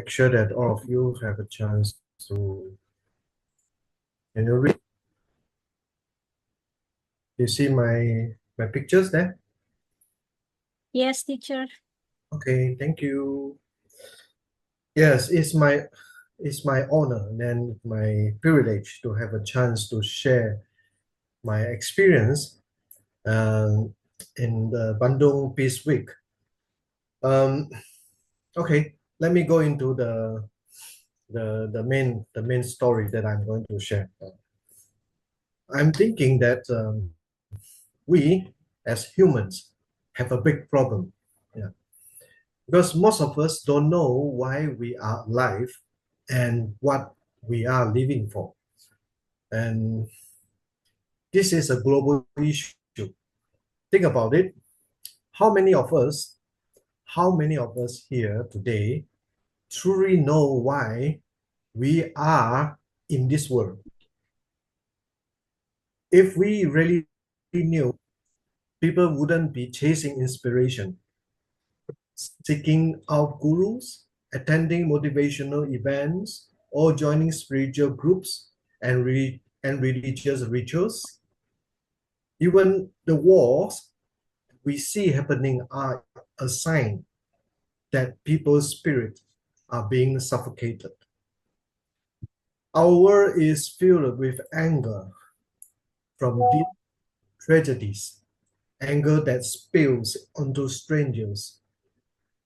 make sure that all of you have a chance to, read. You see my pictures there? Yes, teacher. Okay, thank you. Yes, it's my honor and my privilege to have a chance to share my experience in the Bandung Peace Week. Um, okay, let me go into the main story that I'm going to share. I'm thinking that we as humans have a big problem. Yeah. Because most of us don't know why we are alive and what we are living for. And this is a global issue. Think about it. How many of us, how many of us here today truly know why we are in this world? If we really knew, people wouldn't be chasing inspiration, seeking out gurus, attending motivational events, or joining spiritual groups and religious rituals. Even the wars we see happening are a sign that people's spirits are being suffocated. Our world is filled with anger from deep tragedies, anger that spills onto strangers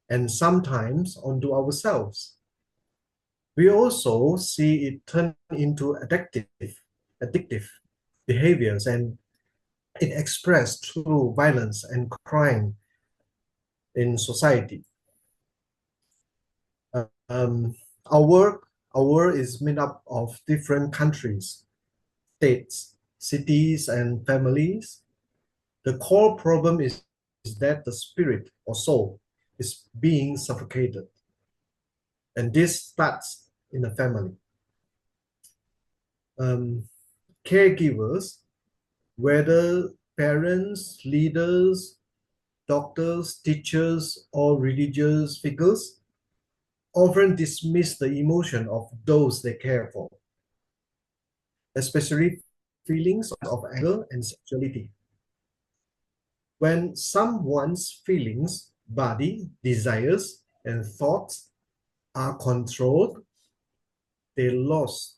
and sometimes onto ourselves. We also see it turn into addictive behaviors, and it expressed through violence and crime in society. Um, our world is made up of different countries, states, cities, and families. The core problem is that the spirit or soul is being suffocated, and this starts in the family. Um, Caregivers, whether parents, leaders, doctors, teachers, or religious figures, often dismiss the emotion of those they care for, especially feelings of anger and sexuality. When someone's feelings, body, desires, and thoughts are controlled, they lose,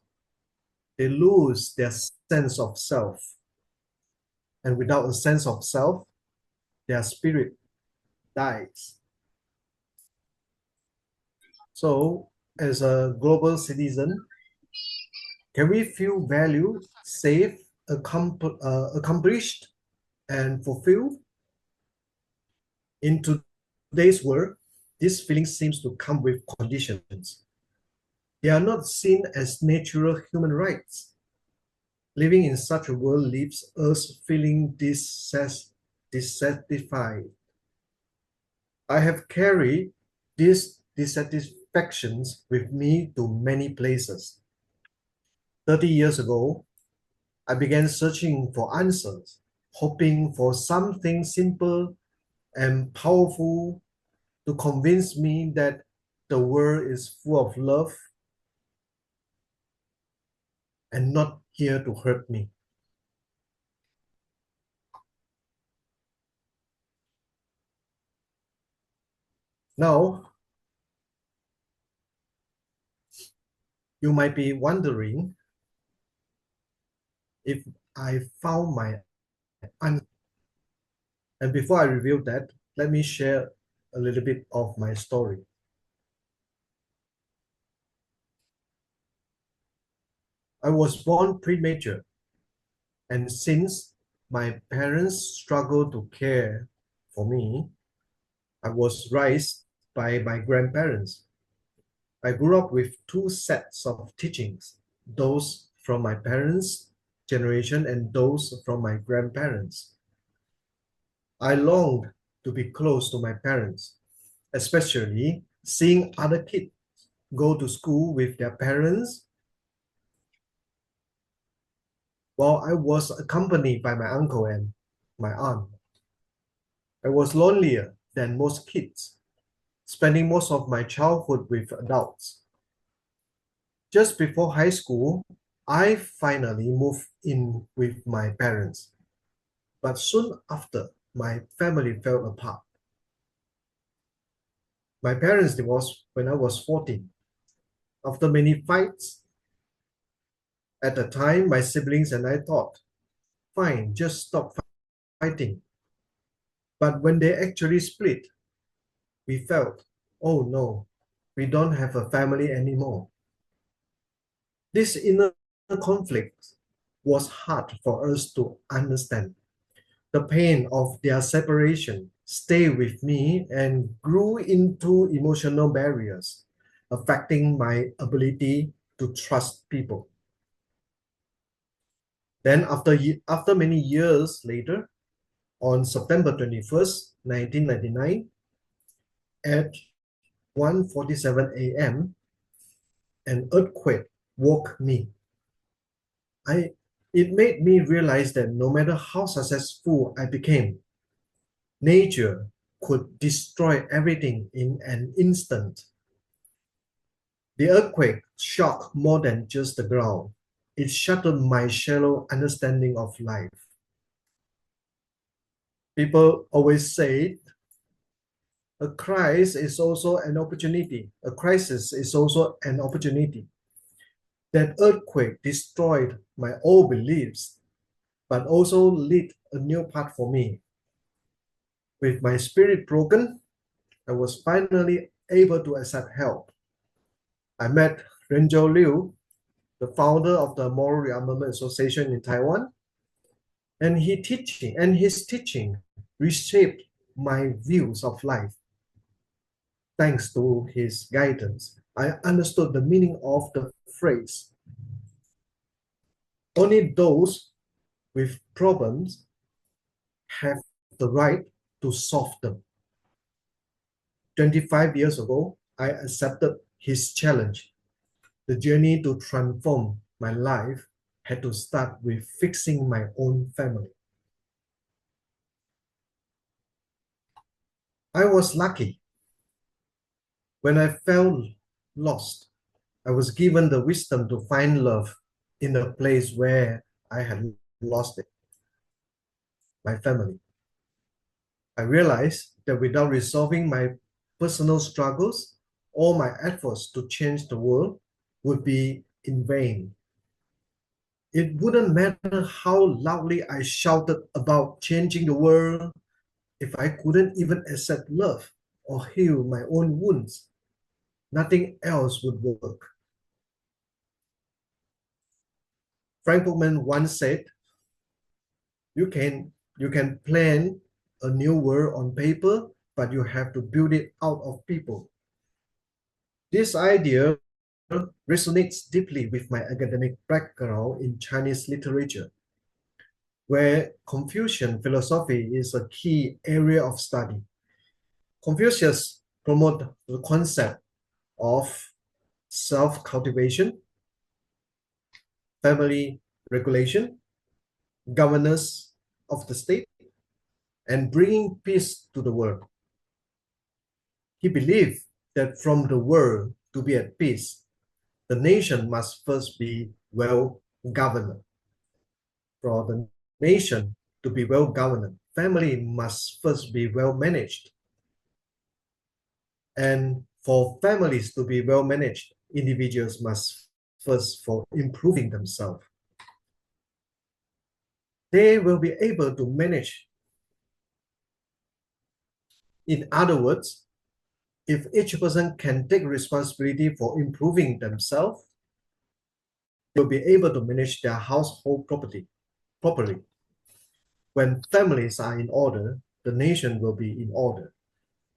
they lose their sense of self. And without a sense of self, their spirit dies. So, as a global citizen, can we feel valued, safe, accomplished, and fulfilled? In today's world, this feeling seems to come with conditions. They are not seen as natural human rights. Living in such a world leaves us feeling dissatisfied. I have carried these dissatisfactions with me to many places. 30 years ago, I began searching for answers, hoping for something simple and powerful to convince me that the world is full of love and not here to hurt me. Now, you might be wondering if I found my answer. And before I reveal that, let me share a little bit of my story. I was born premature, and since my parents struggled to care for me, I was raised by my grandparents. I grew up with two sets of teachings, those from my parents' generation and those from my grandparents. I longed to be close to my parents, especially seeing other kids go to school with their parents while I was accompanied by my uncle and my aunt. I was lonelier than most kids, spending most of my childhood with adults. Just before high school, I finally moved in with my parents. But soon after, my family fell apart. My parents divorced when I was 14. After many fights, at the time, my siblings and I thought, fine, just stop fighting. But when they actually split, we felt, oh no, we don't have a family anymore. This inner conflict was hard for us to understand. The pain of their separation stayed with me and grew into emotional barriers, affecting my ability to trust people. Then, after many years later, on September 21st, 1999, at 1:47 a.m., an earthquake woke me. It made me realize that no matter how successful I became, nature could destroy everything in an instant. The earthquake shocked more than just the ground. It shattered my shallow understanding of life. People always say a crisis is also an opportunity. A crisis is also an opportunity. That earthquake destroyed my old beliefs, but also lit a new path for me. With my spirit broken, I was finally able to accept help. I met Renjo Liu, the founder of the Moral Rearmament Association in Taiwan, and his teaching reshaped my views of life. Thanks to his guidance, I understood the meaning of the phrase, only those with problems have the right to solve them. 25 years ago, I accepted his challenge. The journey to transform my life had to start with fixing my own family. I was lucky. When I felt lost, I was given the wisdom to find love in the place where I had lost it, my family. I realized that without resolving my personal struggles, all my efforts to change the world would be in vain. It wouldn't matter how loudly I shouted about changing the world if I couldn't even accept love or heal my own wounds. Nothing else would work. Frank Bookman once said, you can plan a new world on paper, but you have to build it out of people. This idea resonates deeply with my academic background in Chinese literature, where Confucian philosophy is a key area of study. Confucius promoted the concept of self-cultivation, family regulation, governance of the state, and bringing peace to the world. He believed that from the world to be at peace, the nation must first be well governed. For the nation to be well governed, family must first be well managed. And for families to be well managed, individuals must first for improving themselves. They will be able to manage. In other words, if each person can take responsibility for improving themselves, they'll be able to manage their household property properly. When families are in order, the nation will be in order.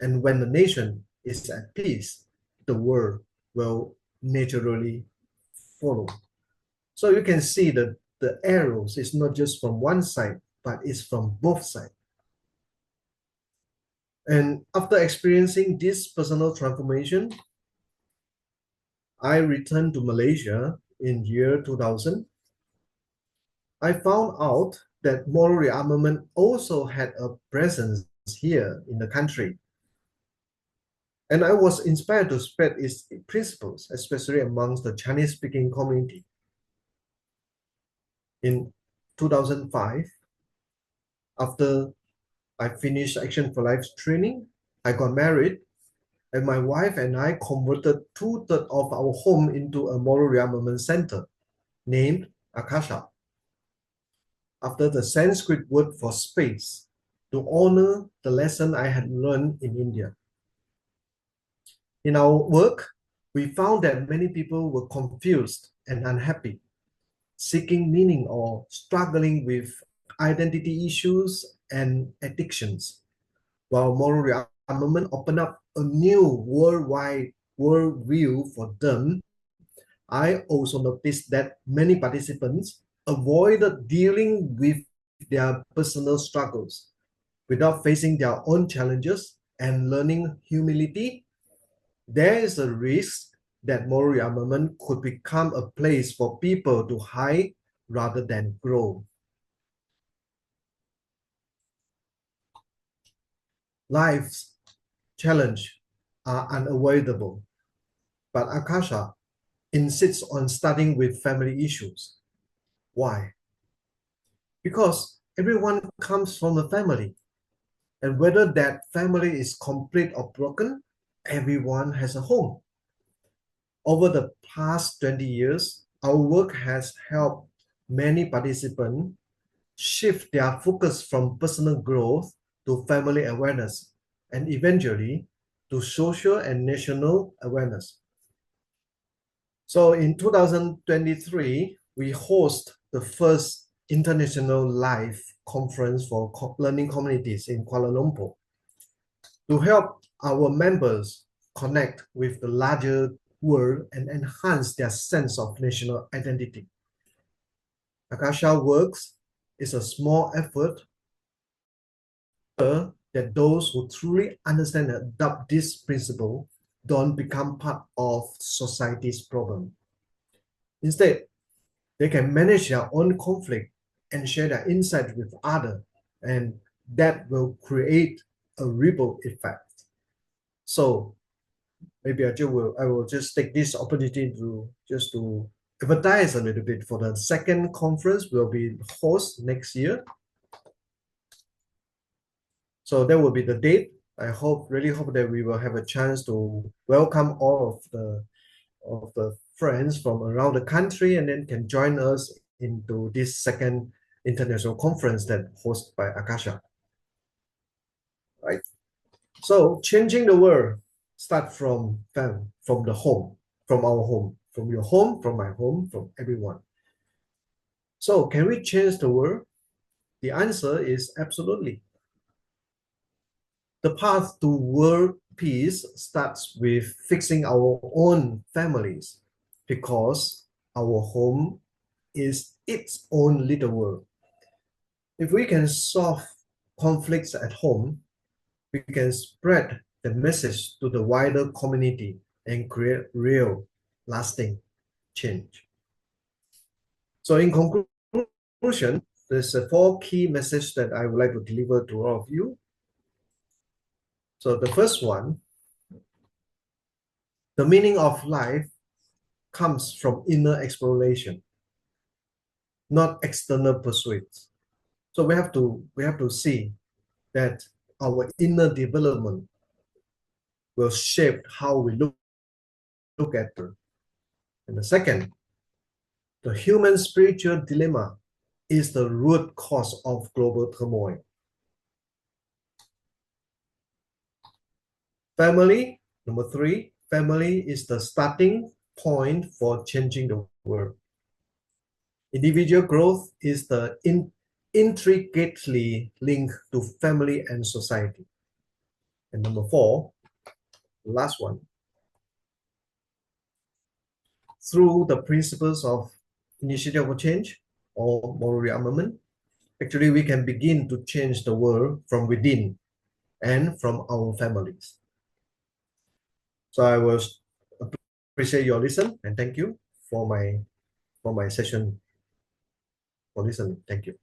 And when the nation is at peace, the world will naturally follow. So you can see that the arrows is not just from one side, but it's from both sides. And after experiencing this personal transformation, I returned to Malaysia in year 2000. I found out that moral rearmament also had a presence here in the country. And I was inspired to spread its principles, especially amongst the Chinese-speaking community. In 2005, after I finished Action for Life training, I got married, and my wife and I converted two-thirds of our home into a moral rearmament center named Akasha, after the Sanskrit word for space, to honor the lesson I had learned in India. In our work, we found that many people were confused and unhappy, seeking meaning or struggling with identity issues and addictions, while moral rearmament opened up a new worldwide worldview for them. I also noticed that many participants avoided dealing with their personal struggles without facing their own challenges and learning humility. There is a risk that moral rearmament could become a place for people to hide rather than grow. Life's challenges are unavoidable, but Akasha insists on starting with family issues. Why? Because everyone comes from a family, and whether that family is complete or broken, everyone has a home. Over the past 20 years, our work has helped many participants shift their focus from personal growth to family awareness and eventually to social and national awareness. So in 2023, we host the first international live conference for learning communities in Kuala Lumpur to help our members connect with the larger world and enhance their sense of national identity. Akasha Works is a small effort that those who truly understand and adopt this principle don't become part of society's problem. Instead, they can manage their own conflict and share their insights with others, and that will create a ripple effect. So maybe I will just take this opportunity to advertise a little bit for the second conference will be host next year. So that will be the date. I really hope that we will have a chance to welcome all of the friends from around the country and then can join us into this second international conference that hosted by Akasha. Right. So changing the world start from the home, from our home, from your home, from my home, from everyone. So can we change the world? The answer is absolutely. The path to world peace starts with fixing our own families because our home is its own little world. If we can solve conflicts at home, we can spread the message to the wider community and create real, lasting change. So in conclusion, there's four key messages that I would like to deliver to all of you. So the first one, the meaning of life comes from inner exploration, not external pursuits. So we have to see that our inner development will shape how we look at it. And the second, the human spiritual dilemma is the root cause of global turmoil. Family, number three, family is the starting point for changing the world. Individual growth is the intricately linked to family and society. And number four, last one, through the principles of initiative for change or moral rearmament, actually we can begin to change the world from within and from our families. So I will appreciate your listen and thank you for my session for listening. Thank you.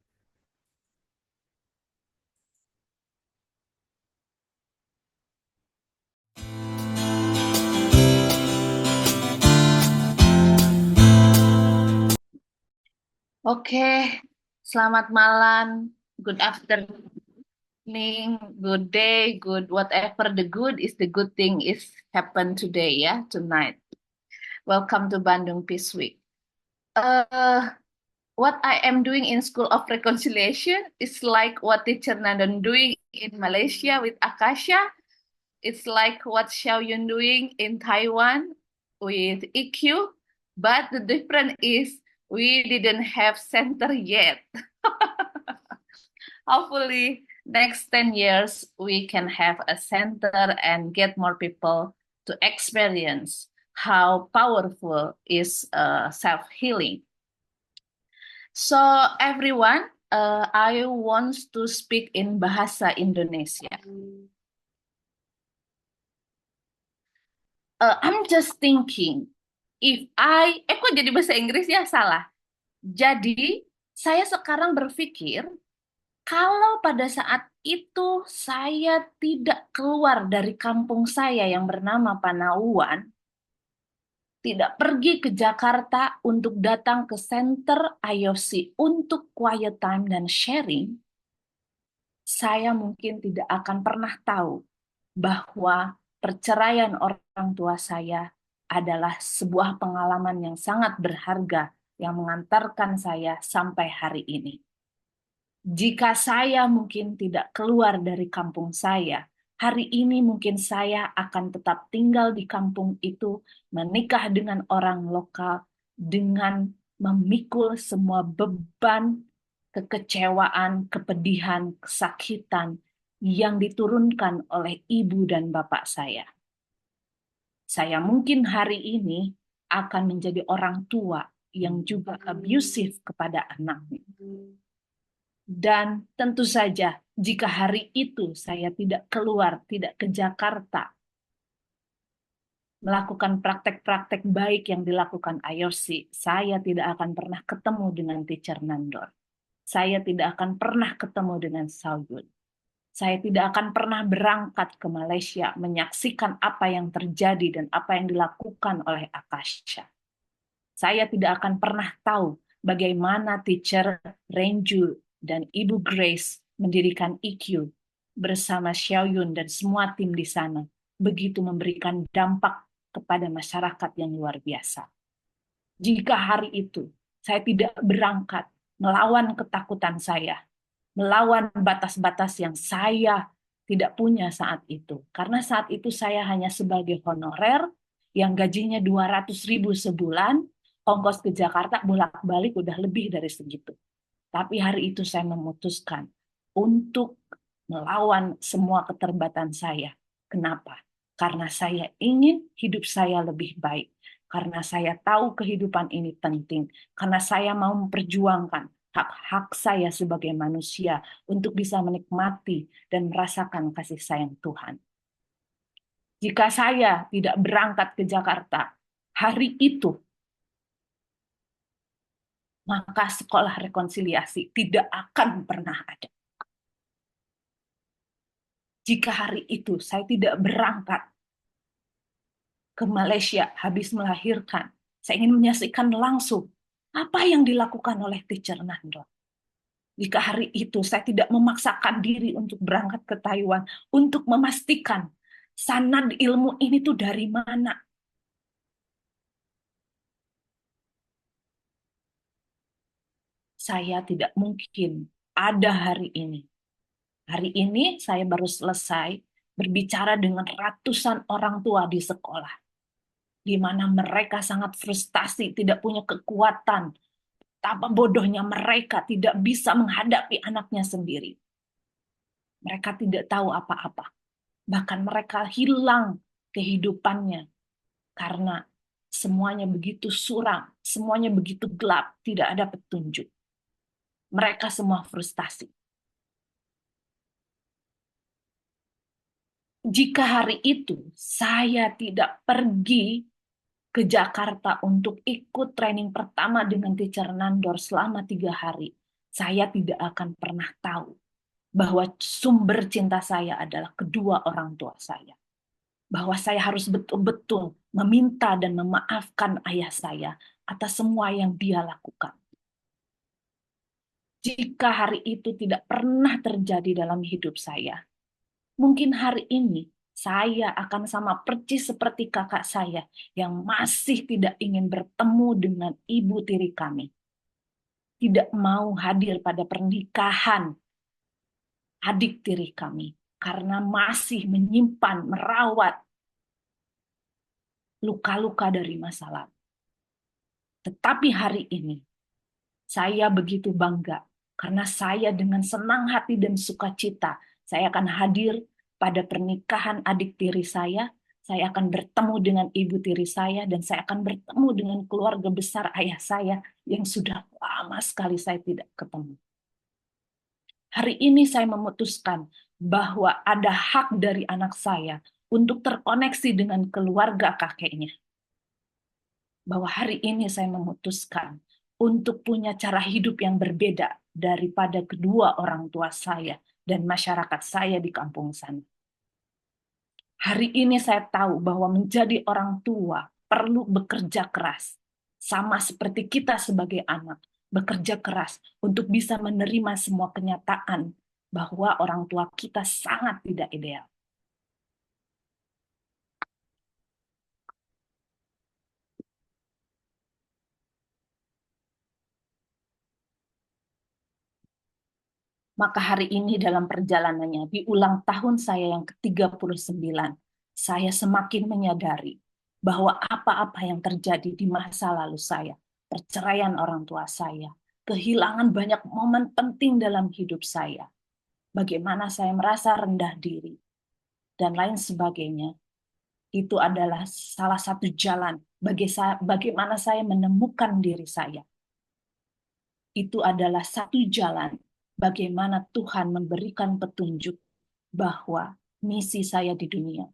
Oke, selamat malam, good afternoon, good day, good whatever the good is the good thing is happen today ya, tonight. Welcome to Bandung Peace Week. What I am doing in School of Reconciliation is like what teacher Nandon doing in Malaysia with Akasha. It's like what Xiao Yun doing in Taiwan with EQ, but the difference is we didn't have center yet. Hopefully, next 10 years, we can have a center and get more people to experience how powerful is self-healing. So, everyone, I want to speak in Bahasa Indonesia. I'm just thinking, kok jadi bahasa Inggris ya? Salah. Jadi, saya sekarang berpikir, kalau pada saat itu saya tidak keluar dari kampung saya yang bernama Panauan, tidak pergi ke Jakarta untuk datang ke center IOC untuk quiet time dan sharing, saya mungkin tidak akan pernah tahu bahwa perceraian orang tua saya adalah sebuah pengalaman yang sangat berharga yang mengantarkan saya sampai hari ini. Jika saya mungkin tidak keluar dari kampung saya, hari ini mungkin saya akan tetap tinggal di kampung itu, menikah dengan orang lokal, dengan memikul semua beban, kekecewaan, kepedihan, kesakitan yang diturunkan oleh ibu dan bapak saya. Saya mungkin hari ini akan menjadi orang tua yang juga abusive kepada anaknya. Dan tentu saja, jika hari itu saya tidak keluar, tidak ke Jakarta, melakukan praktek-praktek baik yang dilakukan IOC, saya tidak akan pernah ketemu dengan teacher Nandor. Saya tidak akan pernah ketemu dengan Sauyun. Saya tidak akan pernah berangkat ke Malaysia menyaksikan apa yang terjadi dan apa yang dilakukan oleh Akasha. Saya tidak akan pernah tahu bagaimana teacher Renju dan Ibu Grace mendirikan EQ bersama Xiaoyun dan semua tim di sana, begitu memberikan dampak kepada masyarakat yang luar biasa. Jika hari itu saya tidak berangkat melawan ketakutan saya, melawan batas-batas yang saya tidak punya saat itu. Karena saat itu saya hanya sebagai honorer yang gajinya 200.000 sebulan, ongkos ke Jakarta bolak-balik udah lebih dari segitu. Tapi hari itu saya memutuskan untuk melawan semua keterbatasan saya. Kenapa? Karena saya ingin hidup saya lebih baik. Karena saya tahu kehidupan ini penting. Karena saya mau memperjuangkan hak-hak saya sebagai manusia untuk bisa menikmati dan merasakan kasih sayang Tuhan. Jika saya tidak berangkat ke Jakarta hari itu, maka sekolah rekonsiliasi tidak akan pernah ada. Jika hari itu saya tidak berangkat ke Malaysia habis melahirkan, saya ingin menyaksikan langsung apa yang dilakukan oleh teacher Nando. Jika hari itu saya tidak memaksakan diri untuk berangkat ke Taiwan untuk memastikan sanad ilmu ini tuh dari mana. Saya tidak mungkin ada hari ini. Hari ini saya baru selesai berbicara dengan ratusan orang tua di sekolah, di mana mereka sangat frustasi, tidak punya kekuatan. Betapa bodohnya mereka tidak bisa menghadapi anaknya sendiri. Mereka tidak tahu apa-apa. Bahkan mereka hilang kehidupannya karena semuanya begitu suram, semuanya begitu gelap, tidak ada petunjuk. Mereka semua frustasi. Jika hari itu saya tidak pergi ke Jakarta untuk ikut training pertama dengan teacher Nandor selama 3 hari, saya tidak akan pernah tahu bahwa sumber cinta saya adalah kedua orang tua saya. Bahwa saya harus betul-betul meminta dan memaafkan ayah saya atas semua yang dia lakukan. Jika hari itu tidak pernah terjadi dalam hidup saya, mungkin hari ini saya akan sama persis seperti kakak saya yang masih tidak ingin bertemu dengan ibu tiri kami. Tidak mau hadir pada pernikahan adik tiri kami karena masih menyimpan, merawat luka-luka dari masa lalu. Tetapi hari ini saya begitu bangga karena saya dengan senang hati dan sukacita saya akan hadir pada pernikahan adik tiri saya akan bertemu dengan ibu tiri saya, dan saya akan bertemu dengan keluarga besar ayah saya yang sudah lama sekali saya tidak ketemu. Hari ini saya memutuskan bahwa ada hak dari anak saya untuk terkoneksi dengan keluarga kakeknya. Bahwa hari ini saya memutuskan untuk punya cara hidup yang berbeda daripada kedua orang tua saya dan masyarakat saya di kampung sana. Hari ini saya tahu bahwa menjadi orang tua perlu bekerja keras. Sama seperti kita sebagai anak, bekerja keras untuk bisa menerima semua kenyataan bahwa orang tua kita sangat tidak ideal. Maka hari ini dalam perjalanannya, di ulang tahun saya yang ke-39, saya semakin menyadari bahwa apa-apa yang terjadi di masa lalu saya, perceraian orang tua saya, kehilangan banyak momen penting dalam hidup saya, bagaimana saya merasa rendah diri, dan lain sebagainya, itu adalah salah satu jalan bagaimana saya menemukan diri saya. Itu adalah satu jalan bagaimana Tuhan memberikan petunjuk bahwa misi saya di dunia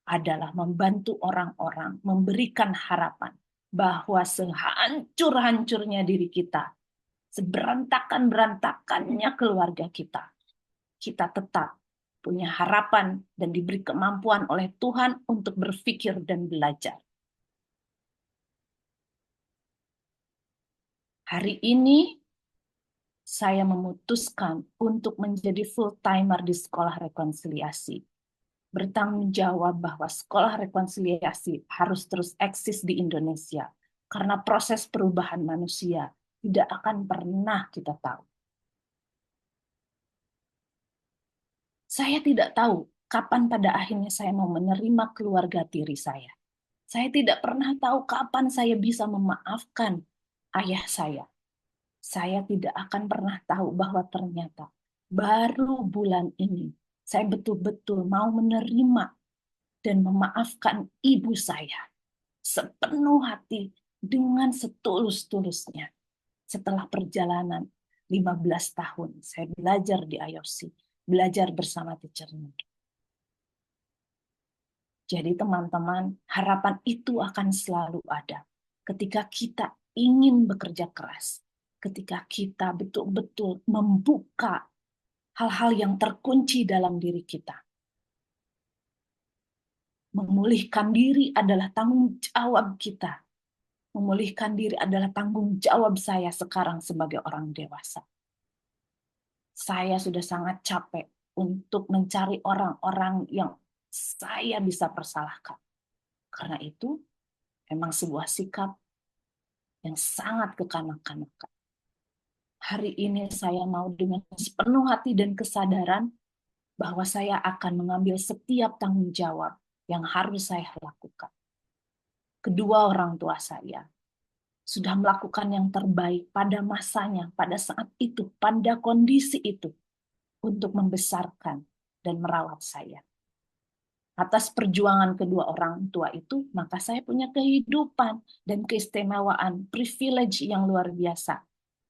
adalah membantu orang-orang, memberikan harapan bahwa sehancur-hancurnya diri kita, seberantakan-berantakannya keluarga kita tetap punya harapan dan diberi kemampuan oleh Tuhan untuk berpikir dan belajar. Hari ini saya memutuskan untuk menjadi full-timer di sekolah rekonsiliasi. Bertanggung jawab bahwa sekolah rekonsiliasi harus terus eksis di Indonesia, karena proses perubahan manusia tidak akan pernah kita tahu. Saya tidak tahu kapan pada akhirnya saya mau menerima keluarga tiri saya. Saya tidak pernah tahu kapan saya bisa memaafkan ayah saya. Saya tidak akan pernah tahu bahwa ternyata baru bulan ini saya betul-betul mau menerima dan memaafkan ibu saya sepenuh hati dengan setulus-tulusnya. Setelah perjalanan 15 tahun saya belajar di IOC, belajar bersama teacher. Jadi teman-teman, harapan itu akan selalu ada ketika kita ingin bekerja keras, ketika kita betul-betul membuka hal-hal yang terkunci dalam diri kita. Memulihkan diri adalah tanggung jawab kita. Memulihkan diri adalah tanggung jawab saya sekarang sebagai orang dewasa. Saya sudah sangat capek untuk mencari orang-orang yang saya bisa persalahkan. Karena itu memang sebuah sikap yang sangat kekanak-kanakan. Hari ini saya mau dengan sepenuh hati dan kesadaran bahwa saya akan mengambil setiap tanggung jawab yang harus saya lakukan. Kedua orang tua saya sudah melakukan yang terbaik pada masanya, pada saat itu, pada kondisi itu, untuk membesarkan dan merawat saya. Atas perjuangan kedua orang tua itu, maka saya punya kehidupan dan keistimewaan, privilege yang luar biasa.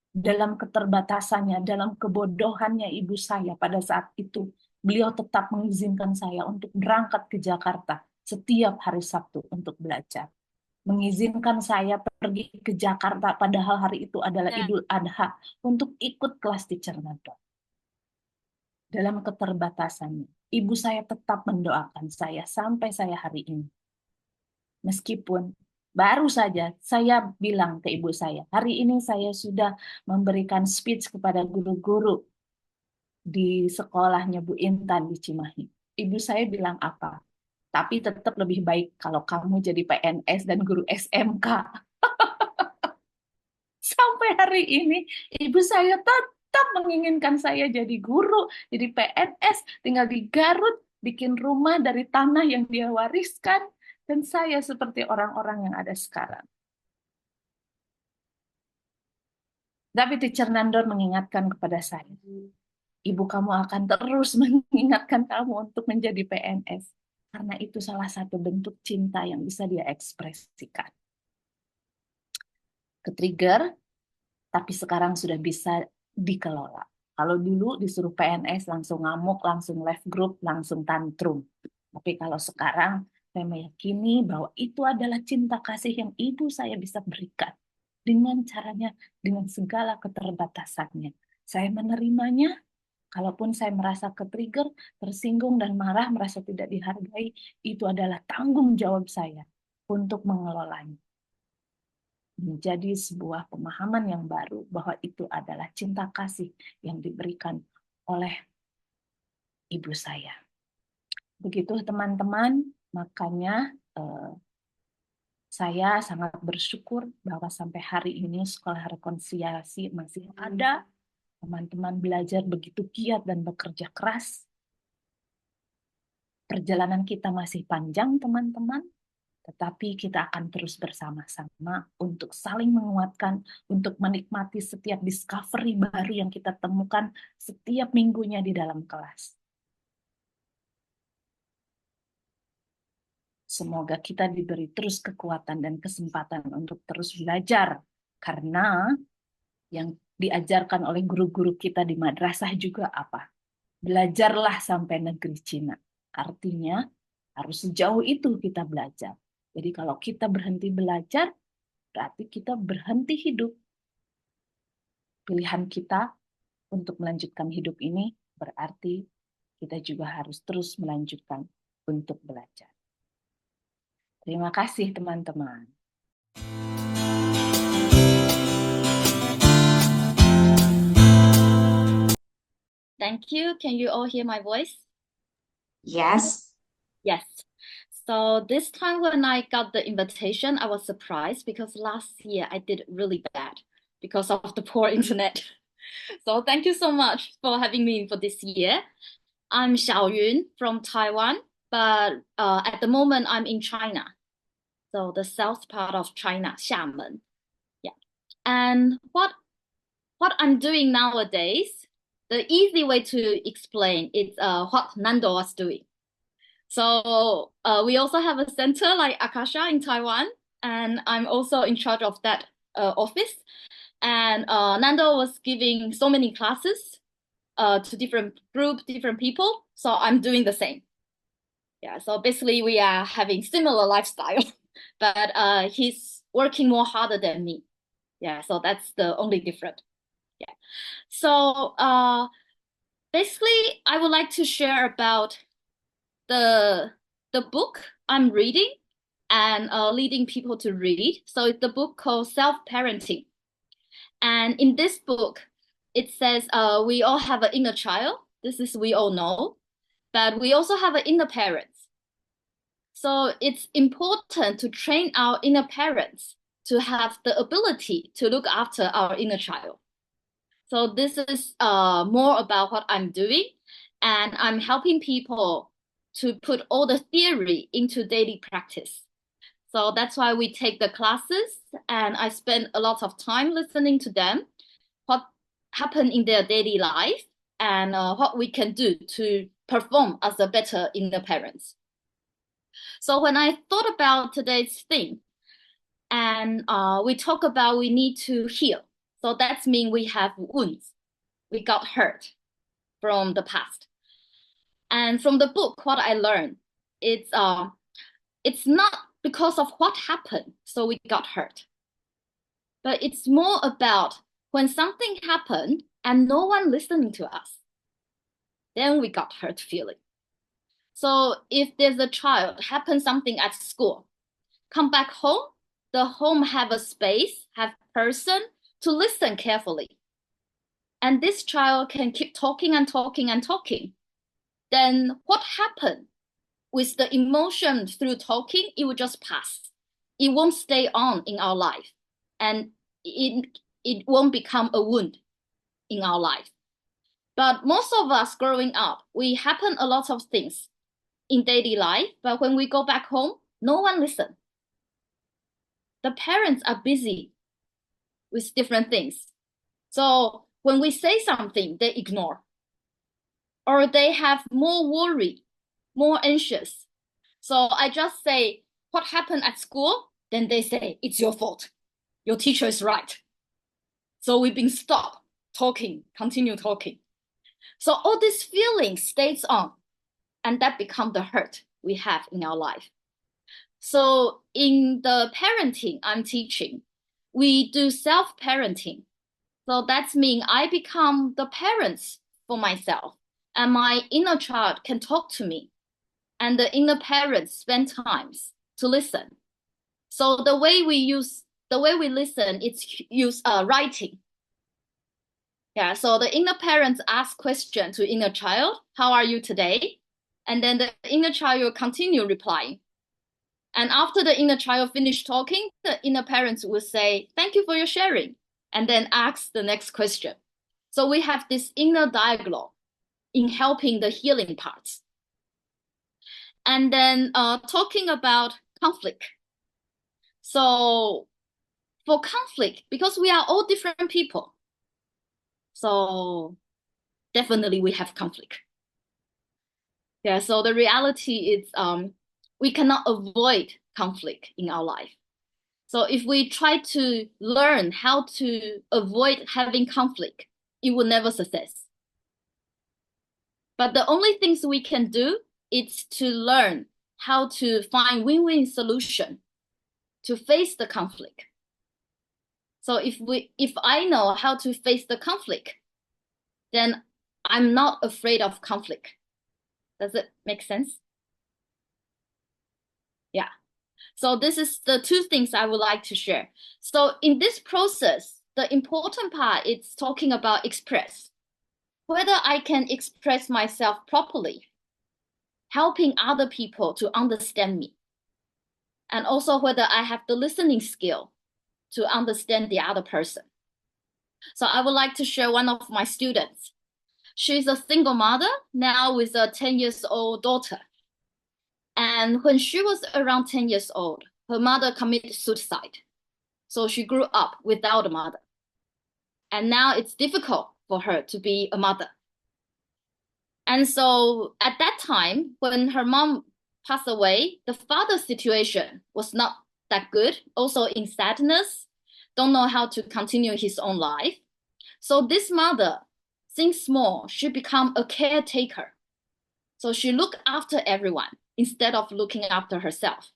Dalam keterbatasannya, dalam kebodohannya ibu saya pada saat itu, beliau tetap mengizinkan saya untuk berangkat ke Jakarta setiap hari Sabtu untuk belajar. Mengizinkan saya pergi ke Jakarta padahal hari itu adalah Idul Adha untuk ikut kelas teacher Nado. Dalam keterbatasannya, ibu saya tetap mendoakan saya sampai saya hari ini. Meskipun Baru saja saya bilang ke ibu saya, hari ini saya sudah memberikan speech kepada guru-guru di sekolahnya Bu Intan di Cimahi. Ibu saya bilang apa? Tapi tetap lebih baik kalau kamu jadi PNS dan guru SMK. Sampai hari ini, ibu saya tetap menginginkan saya jadi guru, jadi PNS, tinggal di Garut, bikin rumah dari tanah yang dia wariskan, dan saya seperti orang-orang yang ada sekarang. Tapi Teacher Nandor mengingatkan kepada saya, ibu kamu akan terus mengingatkan kamu untuk menjadi PNS. Karena itu salah satu bentuk cinta yang bisa dia ekspresikan. Ke-trigger, tapi sekarang sudah bisa dikelola. Kalau dulu disuruh PNS langsung ngamuk, langsung left group, langsung tantrum. Tapi kalau sekarang saya meyakini bahwa itu adalah cinta kasih yang ibu saya bisa berikan. Dengan caranya, dengan segala keterbatasannya. Saya menerimanya, kalaupun saya merasa ke-trigger, tersinggung dan marah, merasa tidak dihargai, itu adalah tanggung jawab saya untuk mengelolanya. Menjadi sebuah pemahaman yang baru bahwa itu adalah cinta kasih yang diberikan oleh ibu saya. Begitu teman-teman, makanya saya sangat bersyukur bahwa sampai hari ini sekolah rekonsiliasi masih ada. Teman-teman belajar begitu giat dan bekerja keras. Perjalanan kita masih panjang, teman-teman. Tetapi kita akan terus bersama-sama untuk saling menguatkan, untuk menikmati setiap discovery baru yang kita temukan setiap minggunya di dalam kelas. Semoga kita diberi terus kekuatan dan kesempatan untuk terus belajar, karena yang diajarkan oleh guru-guru kita di madrasah juga apa? Belajarlah sampai negeri Cina. Artinya, harus sejauh itu kita belajar. Jadi kalau kita berhenti belajar, berarti kita berhenti hidup. Pilihan kita untuk melanjutkan hidup ini berarti kita juga harus terus melanjutkan untuk belajar. Terima kasih teman-teman. Thank you. Can you all hear my voice? Yes. Yes. So this time when I got the invitation, I was surprised because last year I did really bad because of the poor internet. So thank you so much for having me for this year. I'm Xiaoyun from Taiwan, but at the moment I'm in China. So the south part of China, Xiamen. Yeah. And what I'm doing nowadays, the easy way to explain is what Nando was doing. So we also have a center like Akasha in Taiwan, and I'm also in charge of that office. And Nando was giving so many classes to different group, different people. So I'm doing the same. Yeah, so basically we are having similar lifestyle, but he's working more harder than me. Yeah, so that's the only difference. Yeah. So basically I would like to share about the book I'm reading and leading people to read. So it's the book called Self-Parenting. And in this book, it says we all have an inner child. This is we all know. But we also have an inner parents. So it's important to train our inner parents to have the ability to look after our inner child. So this is more about what I'm doing, and I'm helping people to put all the theory into daily practice. So that's why we take the classes, and I spend a lot of time listening to them, what happened in their daily life, and what we can do to perform as a better inner parents. So when I thought about today's theme, and we talk about we need to heal. So that means we have wounds. We got hurt from the past. And from the book, what I learned, it's not because of what happened, so we got hurt. But it's more about when something happened and no one listening to us, then we got hurt feeling. So if there's a child, happens something at school, come back home, the home have a space, have person to listen carefully. And this child can keep talking and talking and talking. Then what happened with the emotion through talking? It will just pass. It won't stay on in our life. And it won't become a wound in our life. But most of us growing up, we happen a lot of things in daily life, but when we go back home, no one listens. The parents are busy with different things. So when we say something, they ignore. Or they have more worry, more anxious. So I just say, what happened at school? Then they say, it's your fault. Your teacher is right. So we've been stopped talking, continue talking. So all this feeling stays on, and that becomes the hurt we have in our life. So in the parenting I'm teaching, we do self-parenting. So that means I become the parents for myself, and my inner child can talk to me, and the inner parents spend times to listen. So the way we listen, it's use writing. Yeah, so the inner parents ask question to inner child, how are you today? And then the inner child will continue replying. And after the inner child finish talking, the inner parents will say, thank you for your sharing, and then ask the next question. So we have this inner dialogue in helping the healing parts. And then talking about conflict. So for conflict, because we are all different people, so definitely we have conflict. Yeah, so the reality is we cannot avoid conflict in our life. So if we try to learn how to avoid having conflict, it will never success. But the only things we can do is to learn how to find win-win solution to face the conflict. So if I know how to face the conflict, then I'm not afraid of conflict. Does it make sense? Yeah. So this is the two things I would like to share. So in this process, the important part is talking about express. Whether I can express myself properly, helping other people to understand me. And also whether I have the listening skill to understand the other person. So I would like to share one of my students. She's a single mother now with a 10-year-old daughter. And when she was around 10 years old, her mother committed suicide. So she grew up without a mother. And now it's difficult for her to be a mother. And so at that time, when her mom passed away, the father's situation was not that good, also in sadness, don't know how to continue his own life. So this mother, since small, she become a caretaker. So she looked after everyone instead of looking after herself.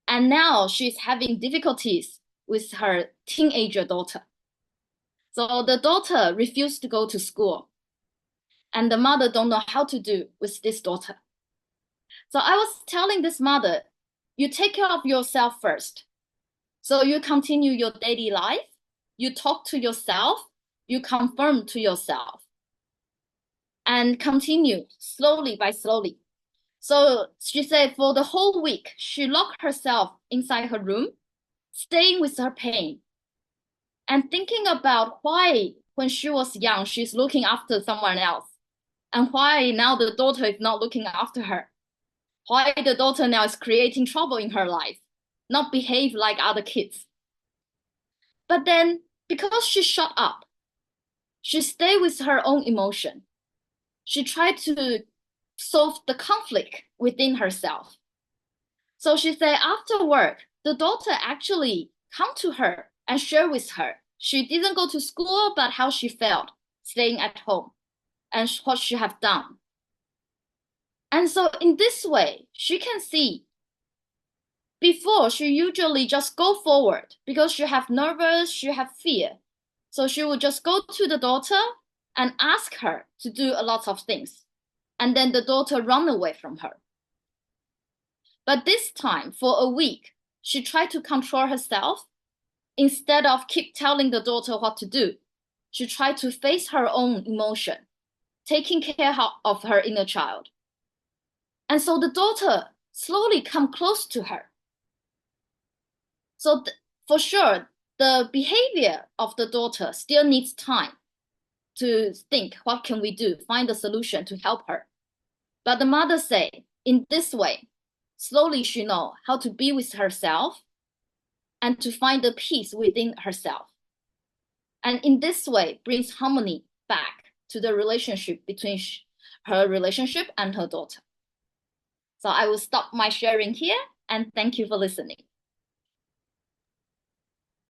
And now she's having difficulties with her teenager daughter. So the daughter refused to go to school. And the mother don't know how to do with this daughter. So I was telling this mother, you take care of yourself first. So you continue your daily life, you talk to yourself, you confirm to yourself, and continue slowly by slowly. So she said for the whole week, she locked herself inside her room, staying with her pain, and thinking about why when she was young, she's looking after someone else, and why now the daughter is not looking after her. Why the daughter now is creating trouble in her life, not behave like other kids. But then, because she shut up, she stayed with her own emotion. She tried to solve the conflict within herself. So she said after work, the daughter actually come to her and share with her. She didn't go to school, but how she felt staying at home and what she have done. And so in this way, she can see before she usually just go forward because she have nervous, she have fear. So she would just go to the daughter and ask her to do a lot of things. And then the daughter run away from her. But this time for a week, she tried to control herself. Instead of keep telling the daughter what to do, she tried to face her own emotion, taking care of her inner child. And so the daughter slowly come close to her. So for sure, the behavior of the daughter still needs time to think, what can we do? Find a solution to help her. But the mother say, in this way, slowly she know how to be with herself and to find the peace within herself. And in this way, brings harmony back to the relationship between her relationship and her daughter. So I will stop my sharing here and thank you for listening.